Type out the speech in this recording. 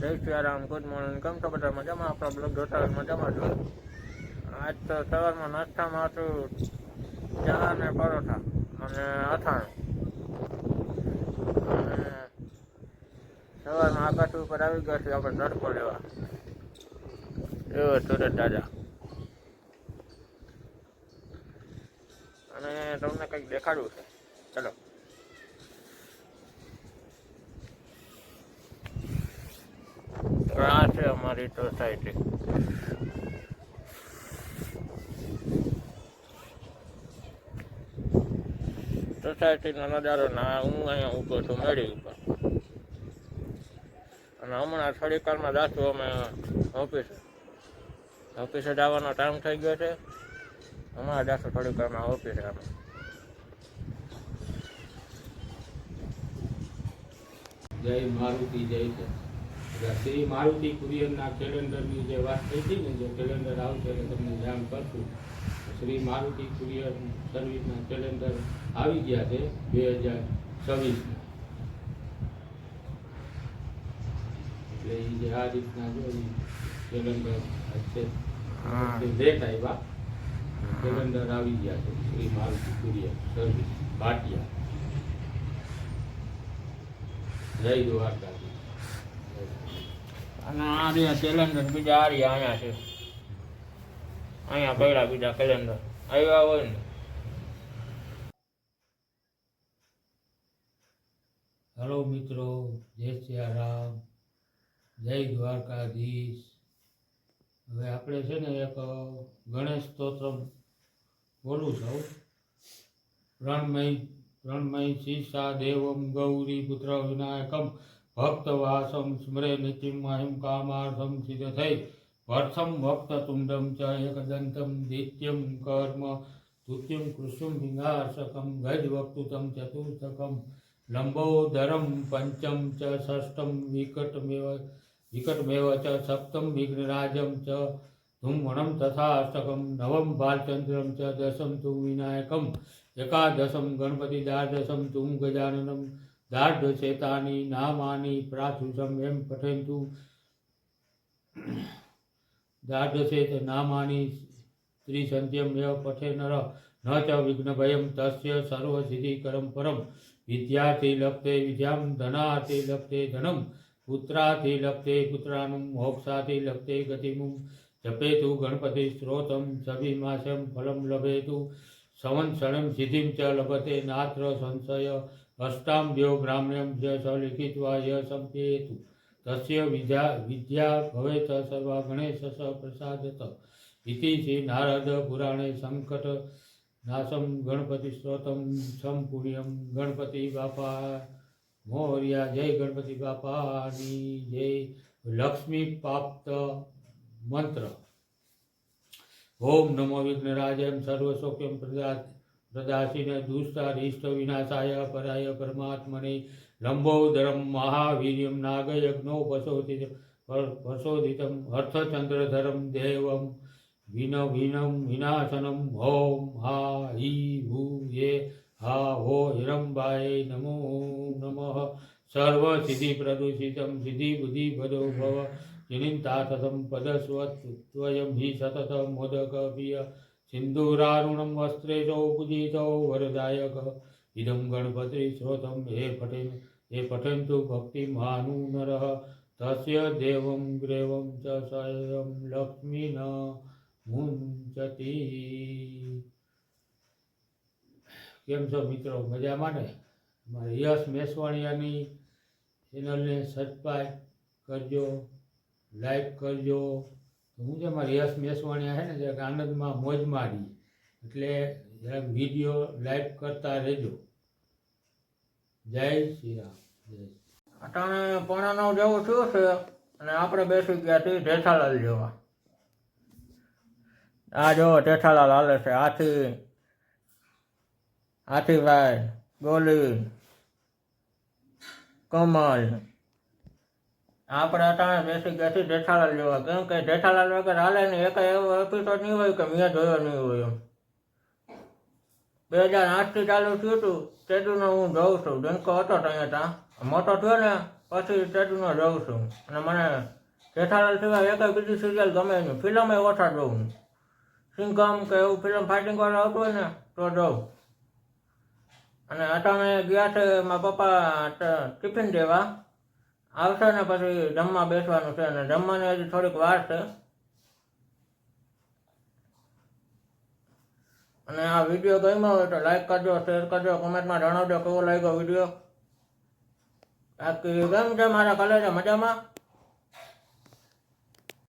જય Siyaram, good morning. કેમ છો બધા? મજામાં? આપણા બ્લોગ જોતા હોય મજામાં છો? આજ તો સવારમાં નાસ્તામાં હતું ચા ને પરોઠા અને અથાણું. અને સવારમાં આકાશ ઉપર આવી ગયા છે આપણે તડકો લેવા. એવો સુરત દાદા. અને તમને કંઈક દેખાડવું છે, ચલો. આ છે અમારી સોસાયટી. સોસાયટીનો નજારો ના હું અહીંયા ઊભો છું મેળી ઉપર. અને હમણાં થોડીક વારમાં જાશું અમે ઓફિસે જવાનો ટાઈમ થઈ ગયો છે. હમણાં જાશું થોડીક વારમાં ઓફિસે અમે. જય મારુતિ જય છે. શ્રી મારુતિ કુરિયરના કેલેન્ડરની જે વાત થઈ હતી ને, જે કેલેન્ડર આવશે એટલે તમને જાણ કરશું. શ્રી મારુતિ કુરિયર સર્વિસના કેલેન્ડર આવી ગયા છે 2026. એટલે એ જે આ રીતના જો કેલેન્ડર છે ડેટ આવ્યા, કેલેન્ડર આવી ગયા છે શ્રી મારુતિ કુરિયર સર્વિસ ભાટિયા. જય દ્વારકાજી. અને આ રહ્યા કેલેન્ડર બીજા આ રહ્યા અહીંયા છે. અહીંયા પડ્યા બીજા કેલેન્ડર આવ્યા હોય ને. હલો મિત્રો, જય સિયારામ, જય દ્વારકાધીશ. હવે આપણે છે ને એક ગણેશ સ્તોત્ર બોલું છું. પ્રણમય શીર્ષા દેવમ ગૌરી પુત્ર વિનાયકમ ભક્તવાસમ સ્મરે નિત્યમહિમ કામાર્થમ સિદ્ધ થઈ વર્ષમ ભક્ત તુંડમ ચ એકદંતમ દિત્યમ કર્મ તુત્યમ કૃષ્ણમ વિંગાસકમ ગજ વક્તુતમ ચતુર્થકમ લંબોદરમ પંચમ ચ ષષ્ઠમ વિકટમેવ ચ સપ્તમ વિઘ્નરાજમ ચ ધૂમવણમ તથા અષ્ટકમ નવમ બાલચંદ્રમ ચ દશમ તુ વિનાયકમ એકાદશમ ગણપતિ દ્વાદશમ તુમ ગજાનનમ દાર્ઢશેતાની નામાની પ્રાથુષમ એમ પઠેન્તુ દાર્ઢશેત નામાની ત્રિસંધ્યમ એવ પઠે નર ન ચ વિઘ્નભયમ તસ્ય સર્વસિદ્ધિકરમ પરમ વિદ્યાર્થી લપ્તે વિદ્યામ ધનાર્થી લપ્તે ધનમ પુત્રાથી લપ્તે પુત્રાનું મોક્ષાથી લપ્તે ગતિમું જપેતુ ગણપતિ સ્ત્રોતમ સભિમાસમ ફલમ લભેતુ સંવત્સરમ સિદ્ધિમ ચ લભતે નાત્ર સંશય અષ્ટામ્યો ગ્રામ્યમ ચ સલિખિત્વા ય સંપેતુ તસ્ય વિદ્યા ભવેત સર્વા ગણેશ પ્રસાદત ઇતિ શ્રી નારદ પુરાણે સંકટ નાશમ ગણપતિ સ્ત્રોતમ સંપુણ્યમ ગણપતિ બાપા મોર્યા. જય ગણપતિ બાપાની જય. લક્ષ્મી પ્રાપ્ત મંત્ર. ઓમ નમો વિઘ્નરાજમ સર્વશોક્યમ પ્રદાસીને દુષ્ટારિષ્ટ વિનાશાય પરાય પરમાત્મને લંબોદરમ મહાવીર્યમ નાગયજ્ઞો પ્રસોદિતમ અર્થચંદ્રધરમ દેવમ વિનમ વિનાશનમ. ઓમ હા ઈ હુ યે હા હો હિરંબાય નમો નમઃ. સર્વ સિદ્ધિ પ્રદૂષિતમ સિદ્ધિ બુદ્ધિ ભદો ભવ જનિતાથમ પદસ્વત્વયમ હિ સતત મોદક પિય સિંદુરારુણમ વસ્ત્રેજો પૂજિતો વરદાયક ઇદમ ગણપતિ શ્રોતમ હે પઠન્તુ ભક્તિમાનુ નરઃ તસ્ય દેવમ ગ્રેવમ ચ સ્વયં લક્ષ્મી ન મુંચતી. કેમ છો મિત્રો? મજામાં ને? મારે યશ મેસવાણિયાની ચેનલને સબસ્ક્રાઈબ કરજો, લાઈક કરજો. હું છે મારી યશ મેસવાણિયા છે ને જરાક આનંદમાં મોજમાં રહી, એટલે જરાક વિડીયો લાઈક કરતા રહેજો. જય શ્રી રામ. જય. અટાણે 8:45 જેવું થયું છે અને આપણે બેસી ગયા છીએ જેઠાલાલ જેવા. આ જો જેઠાલાલ હાલે છે. હાથીભાઈ, ગોલી, કમલ. આપણે અટાણે બેસી ગયા છીએ જેઠાલાલ જેવા. કેમ કે જેઠાલાલ વગર હાલે ને એક એવો એપિસોડ નહીં હોય કે મેં જોયો નહીં હોય એમ. 2008 થી ચાલુ થયું હતું તેદુનો હું જોઉં છું. ડંકો હતો ત્યાં મોટો થયો ને પછી ટેટુનો જોઉં છું. અને મને જેઠાલાલ સિવાય એકેય બીજી સિરિયલ ગમે નહીં, ફિલ્મ ઓછા જોઉં હું. સિંઘમ કે એવું ફિલ્મ ફાઇટિંગવાળું આવતું હોય ને તો જોઉં. અને અટાણે ગયા છે મારા પપ્પા ટિફિન દેવા, આવશે ને પછી જમવા બેસવાનું છે, અને જમવાની હજી થોડીક વાર છે. અને આ વિડીયો ગમ્યો હોય તો લાઈક કરજો, શેર કરજો, કોમેન્ટમાં જણાવજો કેવો લાગ્યો વિડીયો. બાકી કેમ છે મારા કલેજા, મજામાં?